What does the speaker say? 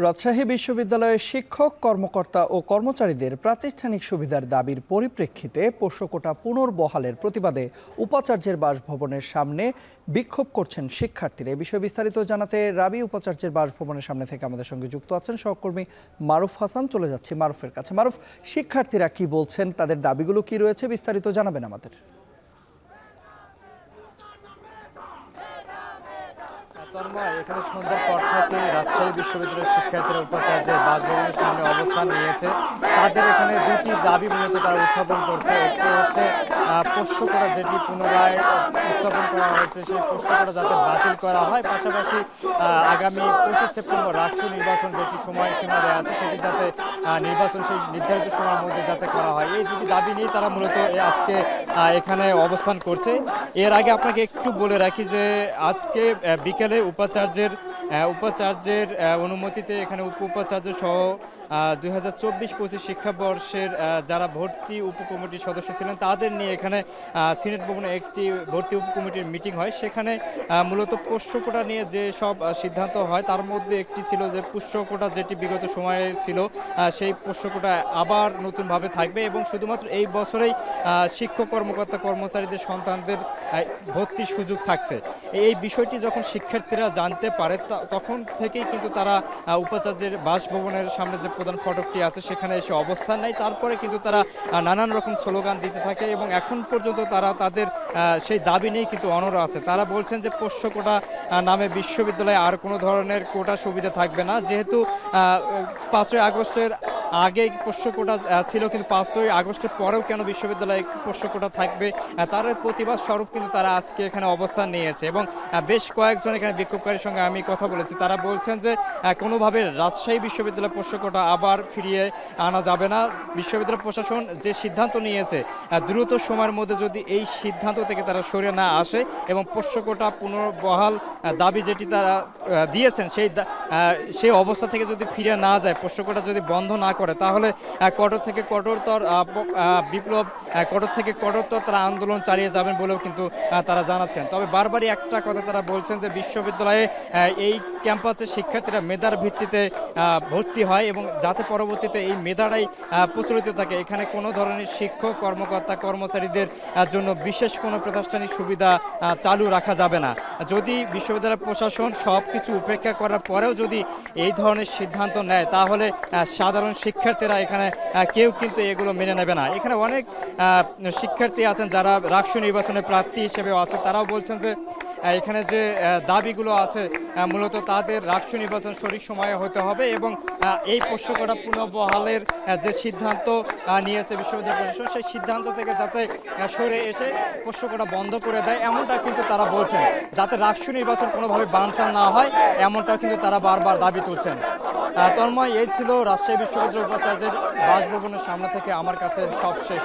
রাজশাহী বিশ্ববিদ্যালয়ের শিক্ষক, কর্মকর্তা ও কর্মচারীদের প্রাতিষ্ঠানিক সুবিধার দাবির পরিপ্রেক্ষিতে পোষ্যকোটা পুনর্বহালের প্রতিবাদে উপাচার্যের বাসভবনের সামনে বিক্ষোভ করছেন শিক্ষার্থীরা। এই বিষয়ে বিস্তারিত জানাতে রাবি উপাচার্যের বাসভবনের সামনে থেকে আমাদের সঙ্গে যুক্ত আছেন সহকর্মী মারুফ হাসান। চলে যাচ্ছি মারুফের কাছে। মারুফ, শিক্ষার্থীরা কি বলছেন, তাদের দাবিগুলো কি রয়েছে, বিস্তারিত জানাবেন আমাদের। এখানে সন্ধ্যার পর থেকে রাজশাহী বিশ্ববিদ্যালয়ের শিক্ষার্থীরা উপাচার্যের বাসভবনের সামনে অবস্থান নিয়েছে। তাদের এখানে দুটি দাবি মূলত তারা উত্থাপন করছে। একটি হচ্ছে পোষ্যকোটা যেটি পুনরায় উত্থাপন করা হয়েছে, সেই পোষ্যকোটা যাতে বাতিল করা হয়, পাশাপাশি আগামী 25 সেপ্টেম্বর রাষ্ট্র নির্বাচন যেটি সময়সীমা দেওয়া আছে সেটি যাতে নির্বাচন সেই নির্ধারিত সময়ের মধ্যে যাতে করা হয়। এই দুটি দাবি নিয়ে তারা মূলত আজকে এখানে অবস্থান করছে। এর আগে আপনাকে একটু বলে রাখি যে আজকে বিকেলে উপাচার্যের অনুমতিতে এখানে উপাচার্য সহ 2024-25 শিক্ষাবর্ষের যারা ভর্তি উপকমিটির সদস্য ছিলেন তাদের নিয়ে এখানে সিনেট ভবনে একটি ভর্তি উপকমিটির মিটিং হয়। সেখানে মূলত পোষ্যকোটা নিয়ে যে সব সিদ্ধান্ত হয় তার মধ্যে একটি ছিল যে পোষ্যকোটা যেটি বিগত সময়ে ছিল সেই পোষ্যকোটা আবার নতুনভাবে থাকবে এবং শুধুমাত্র এই বছরেই শিক্ষক, কর্মকর্তা, কর্মচারীদের সন্তানদের ভর্তির সুযোগ থাকছে। এই বিষয়টি যখন শিক্ষার্থীরা জানতে পারে তখন থেকেই কিন্তু তারা উপাচার্যের বাসভবনের সামনে যে প্রধান ফটকটি আছে সেখানে এসে অবস্থান নেয়। তারপরে কিন্তু তারা নানান রকম স্লোগান দিতে থাকে এবং এখন পর্যন্ত তারা তাদের সেই দাবি নিয়ে কিন্তু অনড় আছে। তারা বলছেন যে পোষ্যকোটা নামে বিশ্ববিদ্যালয়ে আর কোনো ধরনের কোটা সুবিধা থাকবে না। যেহেতু 5ই আগস্টের আগে পোষ্যকোটা ছিল, কিন্তু 5ই আগস্টের পরেও কেন বিশ্ববিদ্যালয়ে পোষ্যকোটা থাকবে, তার প্রতিবাদ স্বরূপ কিন্তু তারা আজকে এখানে অবস্থান নিয়েছে এবং বেশ কয়েকজন এখানে বিক্ষোভকারীর সঙ্গে আমি কথা বলেছি। তারা বলছেন যে কোনোভাবে রাজশাহী বিশ্ববিদ্যালয় পোষ্যকোটা আবার ফিরিয়ে আনা যাবে না। বিশ্ববিদ্যালয় প্রশাসন যে সিদ্ধান্ত নিয়েছে দ্রুত সময়ের মধ্যে যদি এই সিদ্ধান্ত থেকে তারা সরে না আসে এবং পোষ্যকোটা পুনর্বহাল দাবি যেটি তারা দিয়েছেন সেই অবস্থা থেকে যদি ফিরে না যায়, পোষ্যকোটা যদি বন্ধ না করে, তাহলে কঠোর থেকে কঠোরতর বিপ্লব, কঠোর থেকে কঠোরতর তারা আন্দোলন চালিয়ে যাবেন বলেও কিন্তু তারা জানাচ্ছেন। তবে বারবারই একটা কথা তারা বলছেন যে বিশ্ববিদ্যালয়ে এই ক্যাম্পাসে শিক্ষার্থীরা মেধার ভিত্তিতে ভর্তি হয় এবং যাতে পরবর্তীতে এই মেধাটাই প্রচলিত থাকে। এখানে কোনো ধরনের শিক্ষক, কর্মকর্তা, কর্মচারীদের জন্য বিশেষ কোনো প্রাতিষ্ঠানিক সুবিধা চালু রাখা যাবে না। যদি বিশ্ববিদ্যালয় প্রশাসন সব কিছু উপেক্ষা করার পরেও যদি এই ধরনের সিদ্ধান্ত নেয়, তাহলে সাধারণ শিক্ষার্থীরা এখানে কেউ কিন্তু এগুলো মেনে নেবে না। এখানে অনেক শিক্ষার্থী আছেন যারা রাষ্ট্র নির্বাচনে প্রার্থী হিসেবেও আছে। তারাও বলছেন যে এখানে যে দাবিগুলো আছে মূলত তাদের রাষ্ট্র নির্বাচন সঠিক সময়ে হতে হবে এবং এই পোষ্যকোটা পুনর্বহালের যে সিদ্ধান্ত নিয়েছে বিশ্ববিদ্যালয় প্রশাসন সেই সিদ্ধান্ত থেকে যাতে সরে এসে পোষ্যকোটা বন্ধ করে দেয়, এমনটা কিন্তু তারা বলছেন। যাতে রাষ্ট্র নির্বাচন কোনোভাবে বানচাল না হয়, এমনটা কিন্তু তারা বারবার দাবি তুলছেন। তন্ময়, এই ছিল রাজশাহী বিশ্ববিদ্যালয় উপাচার্যের বাসভবনের সামনে থেকে আমার কাছে সবশেষ।